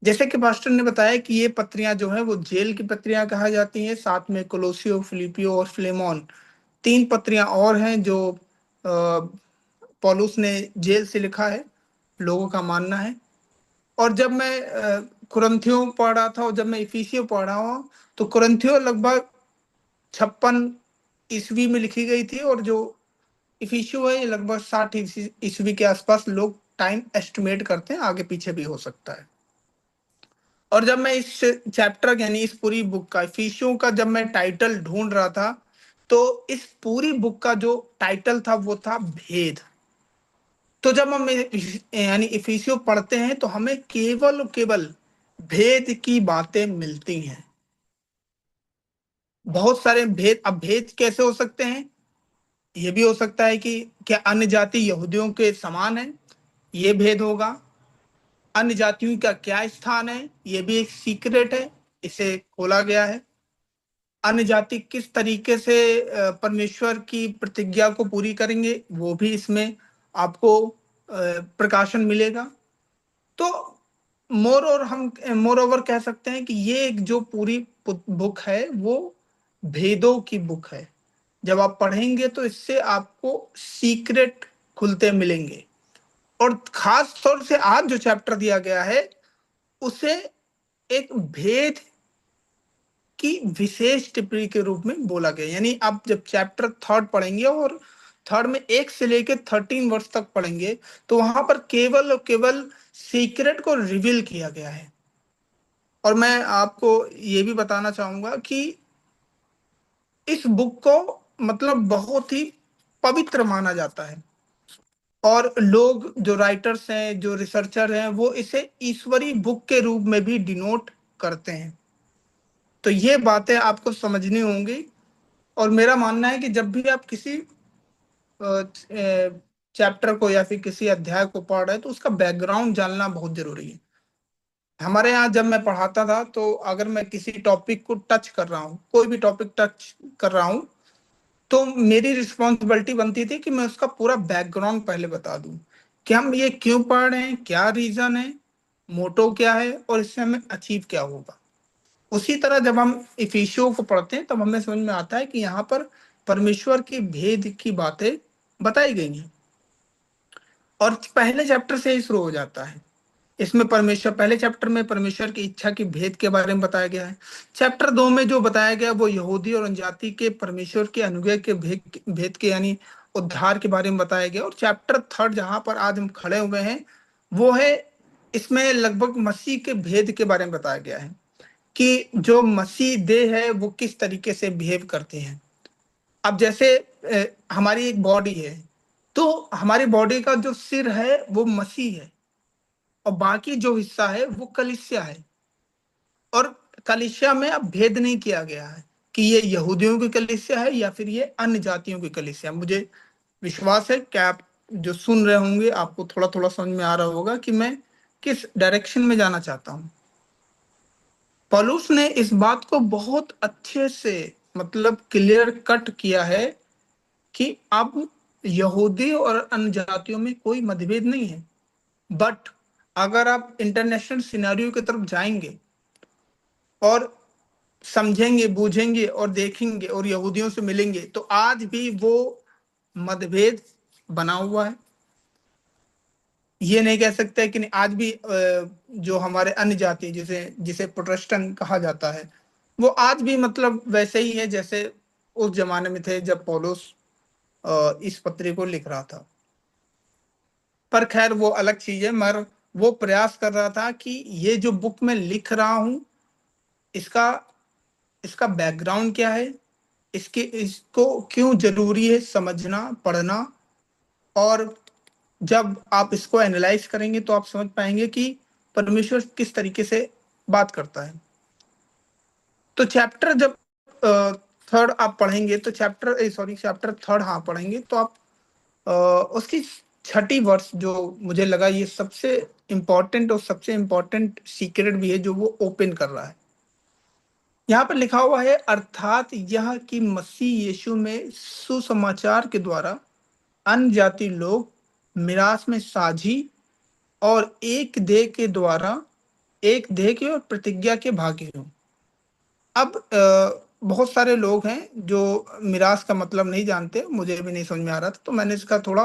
जैसे कि पास्टर ने बताया कि ये पत्रियां जो है वो जेल की पत्रियां कहा जाती हैं, साथ में कोलोसियो, फिलिपियो और फिलेमोन 3 पत्रियां और हैं जो पौलुस ने जेल से लिखा है, लोगों का मानना है। और जब मैं कुरिन्थियों पढ़ रहा था और जब मैं इफिसियो पढ़ रहा हूँ तो कुरिन्थियों लगभग 56 ईस्वी में लिखी गई थी और जो इफिसियो है ये लगभग 60 ईस्वी के आसपास लोग टाइम एस्टिमेट करते हैं, आगे पीछे भी हो सकता है। और जब मैं इस चैप्टर यानी इस पूरी बुक का, इफिसियों का, जब मैं टाइटल ढूंढ रहा था तो इस पूरी बुक का जो टाइटल था वो था भेद। तो जब हम यानी इफिसियो पढ़ते हैं तो हमें केवल केवल भेद की बातें मिलती हैं। बहुत सारे भेद। अब भेद कैसे हो सकते हैं? ये भी हो सकता है कि क्या अन्य जाति यहूदियों के समान है, ये भेद होगा। अन्य जातियों का क्या स्थान है, ये भी एक सीक्रेट है, इसे खोला गया है। अन्य जाति किस तरीके से परमेश्वर की प्रतिज्ञा को पूरी करेंगे, वो भी इसमें आपको प्रकाशन मिलेगा। तो मोर ओवर कह सकते हैं कि ये एक जो पूरी बुक है वो भेदों की बुक है। जब आप पढ़ेंगे तो इससे आपको सीक्रेट खुलते मिलेंगे। और खास तौर से आज जो चैप्टर दिया गया है उसे एक भेद की विशेष टिप्पणी के रूप में बोला गया। यानी आप जब चैप्टर 3 पढ़ेंगे और 3 में 1 से लेकर 13 वर्ष तक पढ़ेंगे तो वहां पर केवल और केवल सीक्रेट को रिवील किया गया है। और मैं आपको ये भी बताना चाहूंगा कि इस बुक को मतलब बहुत ही पवित्र माना जाता है, और लोग जो राइटर्स हैं, जो रिसर्चर हैं, वो इसे ईश्वरी बुक के रूप में भी डिनोट करते हैं। तो ये बातें आपको समझनी होंगी। और मेरा मानना है कि जब भी आप किसी चैप्टर को या फिर किसी अध्याय को पढ़ रहे हैं तो उसका बैकग्राउंड जानना बहुत जरूरी है। हमारे यहाँ जब मैं पढ़ाता था तो अगर मैं किसी टॉपिक को टच कर रहा हूँ, कोई भी टॉपिक टच कर रहा हूँ, तो मेरी रिस्पॉन्सिबिलिटी बनती थी कि मैं उसका पूरा बैकग्राउंड पहले बता दूं कि हम ये क्यों पढ़ रहे हैं, क्या रीजन है, मोटो क्या है, और इससे हमें अचीव क्या होगा। उसी तरह जब हम इफिसियों को पढ़ते हैं तब हमें समझ में आता है कि यहाँ पर परमेश्वर की भेद की बातें बताई गई हैं, और पहले चैप्टर से ही शुरू हो जाता है। इसमें परमेश्वर, पहले चैप्टर में परमेश्वर की इच्छा की भेद के बारे में बताया गया है। चैप्टर 2 में जो बताया गया वो यहूदी और अनजाति के परमेश्वर के अनुग्रह के भेद के यानी उद्धार के बारे में बताया गया। और चैप्टर 3 जहां पर आज हम खड़े हुए हैं वो है, इसमें लगभग मसीह के भेद के बारे में बताया गया है कि जो मसीह देह है वो किस तरीके से बिहेव करते हैं। अब जैसे हमारी एक बॉडी है, तो हमारी बॉडी का जो सिर है वो मसीह है, और बाकी जो हिस्सा है वो कलीसिया है। और कलीसिया में अब भेद नहीं किया गया है कि ये यहूदियों की कलीसिया है या फिर ये अन्य जातियों की कलीसिया। मुझे विश्वास है कि आप जो सुन रहे होंगे आपको थोड़ा थोड़ा समझ में आ रहा होगा कि मैं किस डायरेक्शन में जाना चाहता हूँ। पौलुस ने इस बात को बहुत अच्छे से मतलब क्लियर कट किया है कि अब यहूदी और अन्य जातियों में कोई मतभेद नहीं है। बट अगर आप इंटरनेशनल सिनेरियो की तरफ जाएंगे और समझेंगे, बूझेंगे और देखेंगे और यहूदियों से मिलेंगे, तो आज भी वो मतभेद बना हुआ है। ये नहीं कह सकते कि नहीं, आज भी जो हमारे अन्य जाति जिसे जिसे प्रोटेस्टेंट कहा जाता है, वो आज भी मतलब वैसे ही है जैसे उस जमाने में थे जब पौलुस इस पत्री को लिख रहा था। पर खैर वो अलग चीज है। मगर वो प्रयास कर रहा था कि ये जो बुक में लिख रहा हूं, इसका इसका बैकग्राउंड क्या है, इसको क्यों जरूरी है समझना, पढ़ना। और जब आप इसको एनालाइज करेंगे तो आप समझ पाएंगे कि परमेश्वर किस तरीके से बात करता है। तो चैप्टर जब 3 आप पढ़ेंगे तो चैप्टर 3 हाँ पढ़ेंगे तो आप उसकी 6ठी वर्ष जो मुझे लगा ये सबसे इम्पोर्टेंट और सबसे इम्पोर्टेंट सीक्रेट भी है जो वो ओपन कर रहा है। यहाँ पर लिखा हुआ है, अर्थात यह कि मसीह यीशु में सुसमाचार के द्वारा अन्य जाति लोग मिरास में साझी और एक देह के द्वारा एक देह के और प्रतिज्ञा के भागी हों। अब बहुत सारे लोग हैं जो मिरास का मतलब नहीं जानते, मुझे भी नहीं समझ में आ रहा था, तो मैंने इसका थोड़ा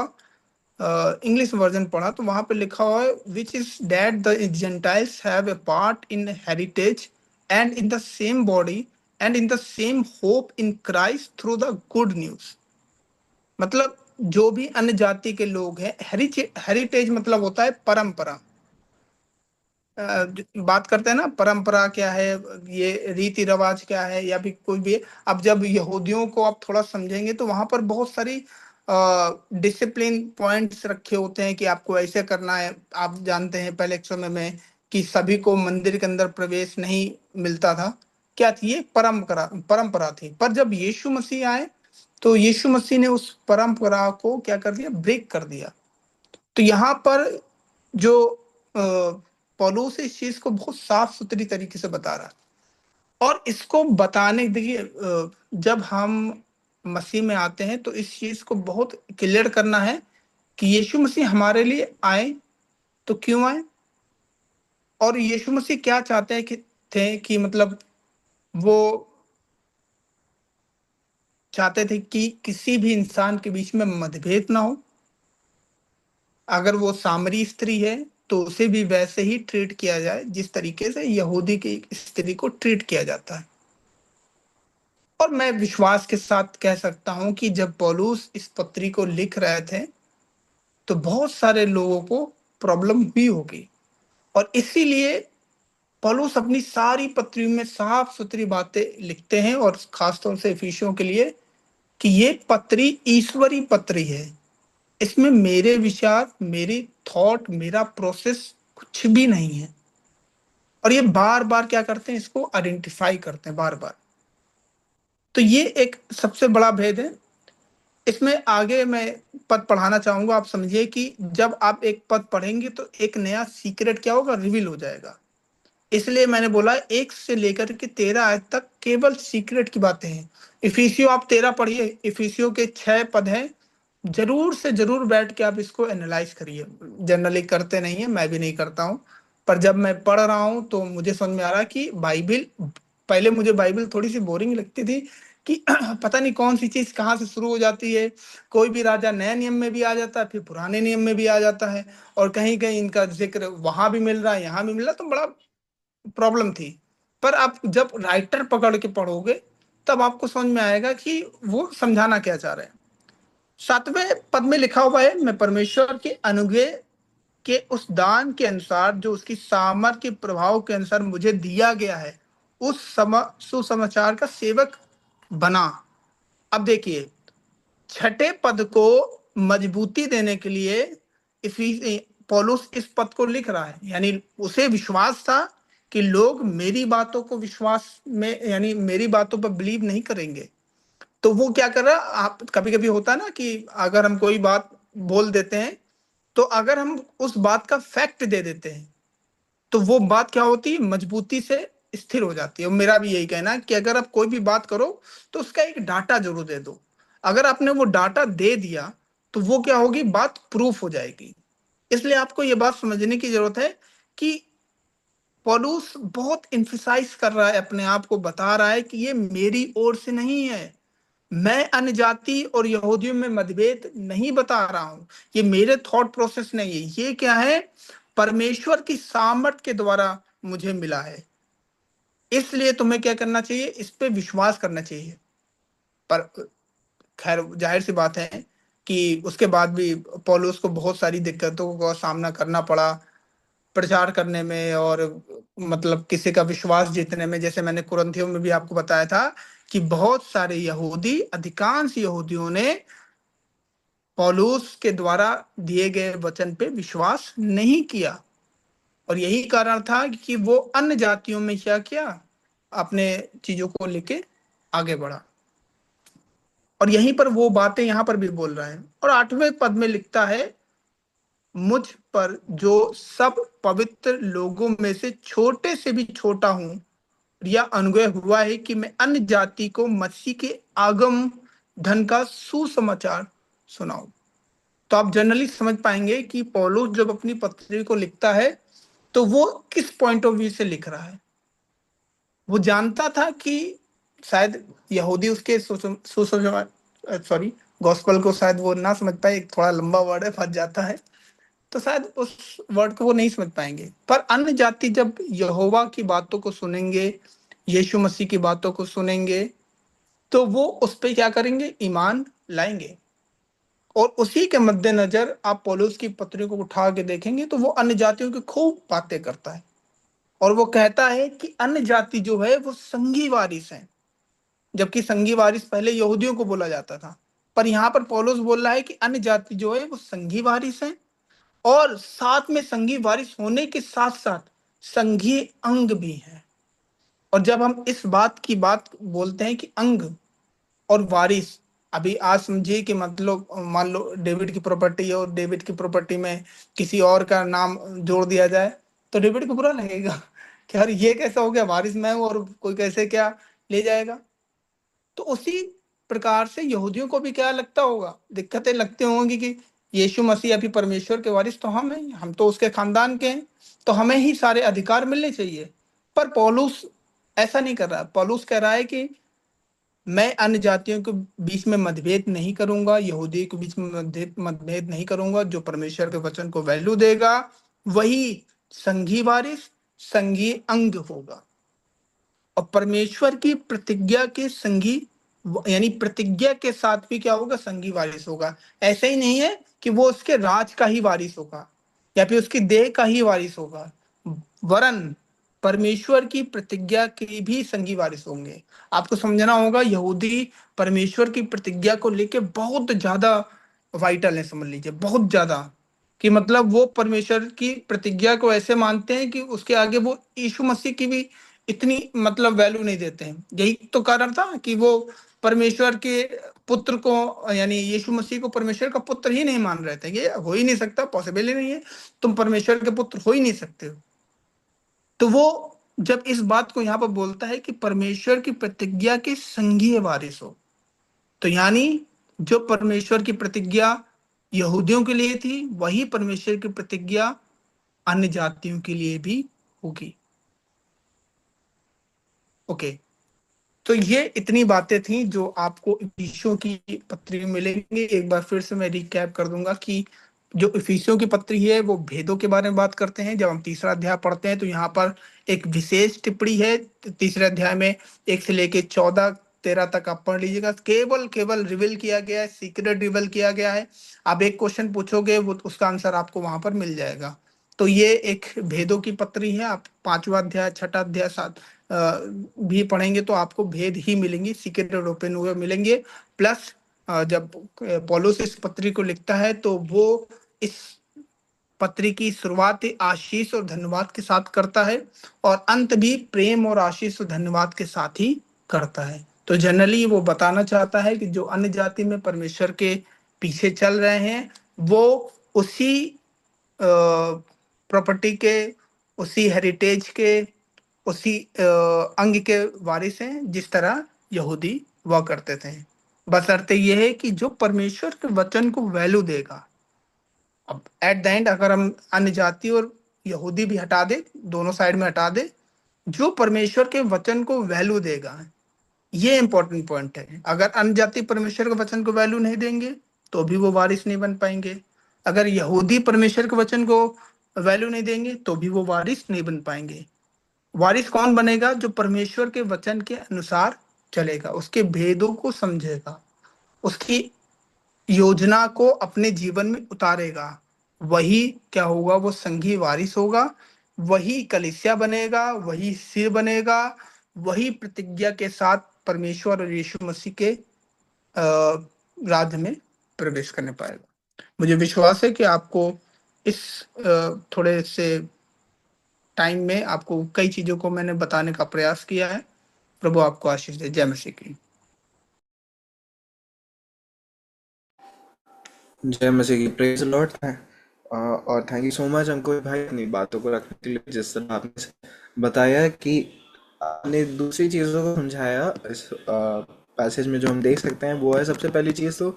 इंग्लिश वर्जन पढ़ा। तो वहां पे लिखा हुआ है, which is that the Gentiles have a part in heritage and in the same body and in the same hope in Christ through the good news. मतलब जो भी अन्य जाति के लोग हैं, हेरिटेज मतलब होता है परंपरा। बात करते हैं ना परंपरा क्या है, ये रीति रिवाज क्या है, या भी कोई भी। अब जब यहूदियों को आप थोड़ा समझेंगे तो वहां पर बहुत सारी डिसिप्लिन पॉइंट्स रखे होते हैं कि आपको ऐसे करना है। आप जानते हैं पहले के समय में कि सभी को मंदिर के अंदर प्रवेश नहीं मिलता था। क्या थी ये? परंपरा परंपरा थी। पर जब यीशु मसीह आए तो यीशु मसीह ने उस परंपरा को क्या कर दिया? ब्रेक कर दिया। तो यहाँ पर जो पौलुस इस चीज को बहुत साफ सुथरी तरीके से बता रहा है। और इसको बताने, देखिए जब हम मसीह में आते हैं तो इस चीज को बहुत क्लियर करना है कि यीशु मसीह हमारे लिए आए तो क्यों आए, और यीशु मसीह क्या चाहते हैं कि थे कि मतलब वो चाहते थे कि किसी भी इंसान के बीच में मतभेद ना हो। अगर वो सामरी स्त्री है तो उसे भी वैसे ही ट्रीट किया जाए जिस तरीके से यहूदी की स्त्री को ट्रीट किया जाता है। और मैं विश्वास के साथ कह सकता हूं कि जब पौलुस इस पत्री को लिख रहे थे तो बहुत सारे लोगों को प्रॉब्लम हुई होगी, और इसीलिए पौलुस अपनी सारी पत्रियों में साफ सुथरी बातें लिखते हैं, और खासतौर से इफिसियों के लिए, कि ये पत्री ईश्वरी पत्री है। इसमें मेरे विचार, मेरी थॉट, मेरा प्रोसेस कुछ भी नहीं है। और ये बार बार क्या करते हैं, इसको आइडेंटिफाई करते हैं बार बार। तो ये एक सबसे बड़ा भेद है। इसमें आगे मैं पद पढ़ाना चाहूंगा, आप समझिए कि जब आप एक पद पढ़ेंगे तो एक नया सीक्रेट क्या होगा, रिवील हो जाएगा। इसलिए मैंने बोला 1 से लेकर के 13 आयत तक केवल सीक्रेट की बातें हैं। इफिसियो आप 13 पढ़िए, इफिसियो के 6 पद हैं, जरूर से जरूर बैठ के आप इसको एनालाइज करिए। जनरली करते नहीं है, मैं भी नहीं करता हूँ, पर जब मैं पढ़ रहा हूँ तो मुझे समझ में आ रहा है कि बाइबिल, पहले मुझे बाइबिल थोड़ी सी बोरिंग लगती थी कि पता नहीं कौन सी चीज कहाँ से शुरू हो जाती है। कोई भी राजा नए नियम में भी आ जाता है, फिर पुराने नियम में भी आ जाता है, और कहीं कहीं इनका जिक्र वहां भी मिल रहा है, यहाँ भी मिल रहा है, तो बड़ा प्रॉब्लम थी। पर आप जब राइटर पकड़ के पढ़ोगे तब आपको समझ में आएगा कि वो समझाना क्या चाह रहे हैं। 7वें पद में लिखा हुआ है, मैं परमेश्वर के अनुग्रह के उस दान के अनुसार जो उसकी सामर्थ के प्रभाव के अनुसार मुझे दिया गया है, उस सुसमाचार का सेवक बना। अब देखिए, छठे पद को मजबूती देने के लिए पौलुस इस पद को लिख रहा है, यानी उसे विश्वास था कि लोग मेरी बातों को विश्वास में, यानी मेरी बातों पर बिलीव नहीं करेंगे। तो वो क्या कर रहा है, आप कभी कभी होता है ना कि अगर हम कोई बात बोल देते हैं, तो अगर हम उस बात का फैक्ट दे देते हैं तो वो बात क्या होती है, मजबूती से स्थिर हो जाती है। और मेरा भी यही कहना है कि अगर आप कोई भी बात करो तो उसका एक डाटा जरूर दे दो। अगर आपने वो डाटा दे दिया तो वो क्या होगी, बात प्रूफ हो जाएगी। इसलिए आपको ये बात समझने की जरूरत है कि पौलुस बहुत इम्फेसाइज कर रहा है, अपने आप को बता रहा है कि ये मेरी ओर से नहीं है, मैं अन्य जाति और यहूदियों में मतभेद नहीं बता रहा हूं, ये मेरे थॉट प्रोसेस नहीं है, ये क्या है, परमेश्वर की सामर्थ के द्वारा मुझे मिला है। इसलिए तुम्हें क्या करना चाहिए, इस पे विश्वास करना चाहिए। पर खैर जाहिर सी बात है कि उसके बाद भी पौलुस को बहुत सारी दिक्कतों का सामना करना पड़ा प्रचार करने में, और मतलब किसी का विश्वास जीतने में। जैसे मैंने कुरिन्थियों में भी आपको बताया था कि बहुत सारे यहूदी, अधिकांश यहूदियों ने पौलुस के द्वारा दिए गए वचन पे विश्वास नहीं किया, और यही कारण था कि वो अन्य जातियों में क्या किया, अपने चीजों को लेके आगे बढ़ा। और यहीं पर वो बातें यहाँ पर भी बोल रहा है। और 8वें पद में लिखता है, मुझ पर जो सब पवित्र लोगों में से छोटे से भी छोटा हूं, यह अनुग्रह हुआ है कि मैं अन्य जाति को मसीह के आगम धन का सुसमाचार सुनाऊं। तो आप जनरली समझ पाएंगे कि पौलुस जब अपनी पत्री को लिखता है तो वो किस पॉइंट ऑफ व्यू से लिख रहा है। वो जानता था कि शायद यहूदी उसके सॉरी गॉस्पल को शायद वो ना समझ पाए, एक थोड़ा लंबा वर्ड है, फंस जाता है, तो शायद उस वर्ड को वो नहीं समझ पाएंगे। पर अन्य जाति जब यहोवा की बातों को सुनेंगे, यीशु मसीह की बातों को सुनेंगे, तो वो उस पर क्या करेंगे, ईमान लाएंगे। और उसी के मद्देनजर आप पौलुस की पत्रियों को उठा के देखेंगे तो वो अन्य जातियों की खूब बातें करता है, और वो कहता है कि अन्य जाति जो है वो संगी वारिस है, जबकि संगी वारिस पहले यहूदियों को बोला जाता था। पर यहाँ पर पौलुस बोल रहा है कि अन्य जाति जो है वो संगी वारिस है, और साथ में संगी वारिस होने के साथ साथ संघीय अंग भी है। और जब हम इस बात की बात बोलते हैं कि अंग और वारिस, अभी आज समझिए कि मतलब मान लो डेविड की प्रॉपर्टी है, और डेविड की प्रॉपर्टी में किसी और का नाम जोड़ दिया जाए, तो डेविड को बुरा लगेगा कि यार ये कैसा हो गया, वारिस मैं हूं और कोई कैसे क्या ले जाएगा। तो उसी प्रकार से यहूदियों को भी क्या लगता होगा, दिक्कतें लगती होंगी कि यीशु मसीह अभी परमेश्वर के वारिस तो हम हैं, हम तो उसके खानदान के हैं, तो हमें ही सारे अधिकार मिलने चाहिए। पर पौलुस ऐसा नहीं कर रहा। पौलुस कह रहा है कि मैं अन्य जातियों के बीच में मतभेद नहीं करूंगा, यहूदी के बीच में मतभेद नहीं करूंगा। जो परमेश्वर के वचन को वैल्यू देगा वही संघी वारिस, संघी अंग होगा। और परमेश्वर की प्रतिज्ञा के संगी, यानी प्रतिज्ञा के साथ भी क्या होगा, संगी वारिस होगा। ऐसे ही नहीं है कि वो उसके राज का ही वारिस होगा या फिर उसकी देह का ही वारिस होगा, वरन परमेश्वर की प्रतिज्ञा के भी संगी वारिस होंगे। आपको समझना होगा, यहूदी परमेश्वर की प्रतिज्ञा को लेके बहुत ज्यादा वाइटल है, समझ लीजिए बहुत ज्यादा, कि मतलब वो परमेश्वर की प्रतिज्ञा को ऐसे मानते हैं कि उसके आगे वो यीशु मसीह की भी इतनी मतलब वैल्यू नहीं देते हैं। यही तो कारण था कि वो परमेश्वर के पुत्र को, यानी यीशु मसीह को परमेश्वर का पुत्र ही नहीं मान रहे थे। ये हो ही नहीं सकता, पॉसिबल ही नहीं है, तुम परमेश्वर के पुत्र हो ही नहीं सकते हो। तो वो जब इस बात को यहाँ पर बोलता है कि परमेश्वर की प्रतिज्ञा के संघीय वारिस हो, तो यानी जो परमेश्वर की प्रतिज्ञा यहूदियों के लिए थी, वही परमेश्वर की प्रतिज्ञा अन्य जातियों के लिए भी होगी। ओके, तो ये इतनी बातें थी जो आपको इफिसियों की पत्री में मिलेंगे। एक बार फिर से मैं रिकैप कर दूंगा कि जो इफिसियों की पत्री है वो भेदों के बारे में बात करते हैं। जब हम तीसरा अध्याय पढ़ते हैं तो यहाँ पर एक विशेष टिप्पणी है तीसरे अध्याय में, 1 से लेके 14 13 तक आप पढ़ लीजिएगा। केवल केवल रिवील किया गया है, सीक्रेट रिवील किया गया है। आप एक क्वेश्चन पूछोगे, वो उसका आंसर आपको वहां पर मिल जाएगा। तो ये एक भेदों की पत्री है। आप 5वां अध्याय, 6ठा अध्याय, 7 भी पढ़ेंगे तो आपको भेद ही मिलेंगे, सीक्रेट और ओपन हुए मिलेंगे। प्लस जब पौलुस इस पत्री को लिखता है तो वो इस पत्री की शुरुआत ही आशीष और धन्यवाद के साथ करता है, और अंत भी प्रेम और आशीष और धन्यवाद के साथ ही करता है। तो जनरली वो बताना चाहता है कि जो अन्य जाति में परमेश्वर के पीछे चल रहे हैं, वो उसी प्रॉपर्टी के, उसी हेरिटेज के, उसी अंग के वारिस हैं जिस तरह यहूदी हुआ करते थे। बशर्ते यह है कि जो परमेश्वर के वचन को वैल्यू देगा। अब एट द एंड अगर हम अन्य जाति और यहूदी भी हटा दे, दोनों साइड में हटा दे, जो परमेश्वर के वचन को वैल्यू देगा, ये इंपॉर्टेंट पॉइंट है। अगर अन्य जाति परमेश्वर के वचन को वैल्यू नहीं देंगे तो भी वो वारिस नहीं बन पाएंगे। अगर यहूदी परमेश्वर के वचन को वैल्यू नहीं देंगे तो भी वो वारिस नहीं बन पाएंगे। वारिस कौन बनेगा? जो परमेश्वर के वचन के अनुसार चलेगा, उसके भेदों को समझेगा, उसकी योजना को अपने जीवन में उतारेगा, वही क्या होगा? वो संघी वारिस होगा, वही कलीसिया बनेगा, वही सिर बनेगा, वही प्रतिज्ञा के साथ परमेश्वर और यीशु मसीह के राज्य में प्रवेश करने पाएगा। मुझे विश्वास है कि आपको इस थोड़े से टाइम में आपको कई चीजों को मैंने बताने का प्रयास किया है। प्रभु आपको आशीष दे। जय मसीह की। जय मसीह की। Praise Lord. और थैंक यू सो मच अंकुर भाई अपनी बातों को रखने के लिए। जिस तरह आपने बताया कि आपने दूसरी चीज़ों को समझाया इस पैसेज में, जो हम देख सकते हैं वो है सबसे पहली चीज़ तो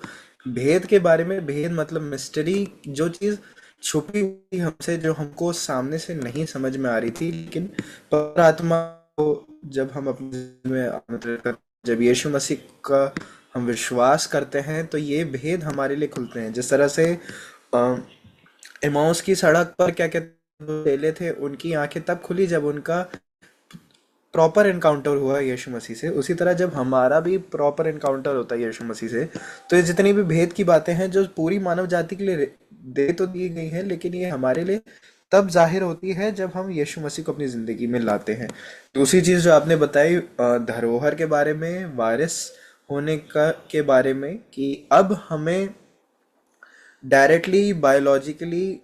भेद के बारे में। भेद मतलब मिस्ट्री, जो चीज़ छुपी हुई हमसे, जो हमको सामने से नहीं समझ में आ रही थी, लेकिन पवित्र आत्मा को जब हम अपने जीवन में आमंत्रित कर, जब यीशु मसीह का हम विश्वास करते हैं तो ये भेद हमारे लिए खुलते हैं। जिस तरह से इमाउस की सड़क पर क्या क्या चेले थे, उनकी आंखें तब खुली जब उनका प्रॉपर एनकाउंटर हुआ यीशु मसीह से। उसी तरह जब हमारा भी प्रॉपर एनकाउंटर होता है यीशु मसीह से, तो ये जितनी भी भेद की बातें हैं जो पूरी मानव जाति के लिए दे तो दी गई है, लेकिन ये हमारे लिए तब जाहिर होती है जब हम यीशु मसीह को अपनी ज़िंदगी में लाते हैं। दूसरी चीज़ जो आपने बताई धरोहर के बारे में, वारिस होने का के बारे में, कि अब हमें डायरेक्टली बायोलॉजिकली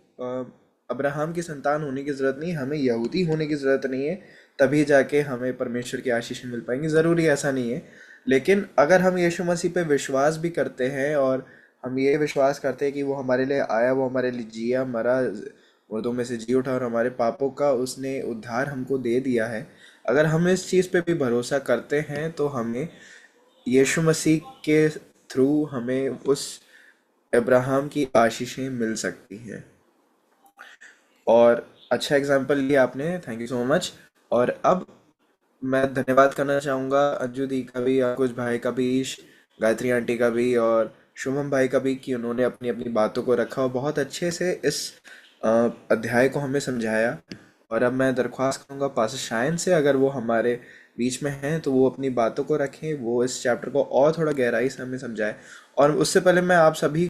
अब्राहम की संतान होने की ज़रूरत नहीं, हमें यहूदी होने की ज़रूरत नहीं है तभी जाके हमें परमेश्वर की आशीषें मिल पाएंगी। ज़रूरी ऐसा नहीं है, लेकिन अगर हम यीशु मसीह पे विश्वास भी करते हैं और हम ये विश्वास करते हैं कि वो हमारे लिए आया, वो हमारे लिए जिया, मरा, मुर्दों में से जी उठा और हमारे पापों का उसने उद्धार हमको दे दिया है, अगर हम इस चीज़ पे भी भरोसा करते हैं तो हमें यीशु मसीह के थ्रू हमें उस अब्राहम की आशीषें मिल सकती हैं। और अच्छा एग्जाम्पल लिया आपने, थैंक यू सो मच। और अब मैं धन्यवाद करना चाहूँगा अंजू दी का भी, अंकुश भाई का भी, गायत्री आंटी का भी और शुभम भाई का भी, कि उन्होंने अपनी अपनी बातों को रखा और बहुत अच्छे से इस अध्याय को हमें समझाया। और अब मैं दरख्वास्त करूँगा पास्टर शायन से, अगर वो हमारे बीच में हैं तो वो अपनी बातों को रखें, वो इस चैप्टर को और थोड़ा गहराई से हमें समझाए। और उससे पहले मैं आप सभी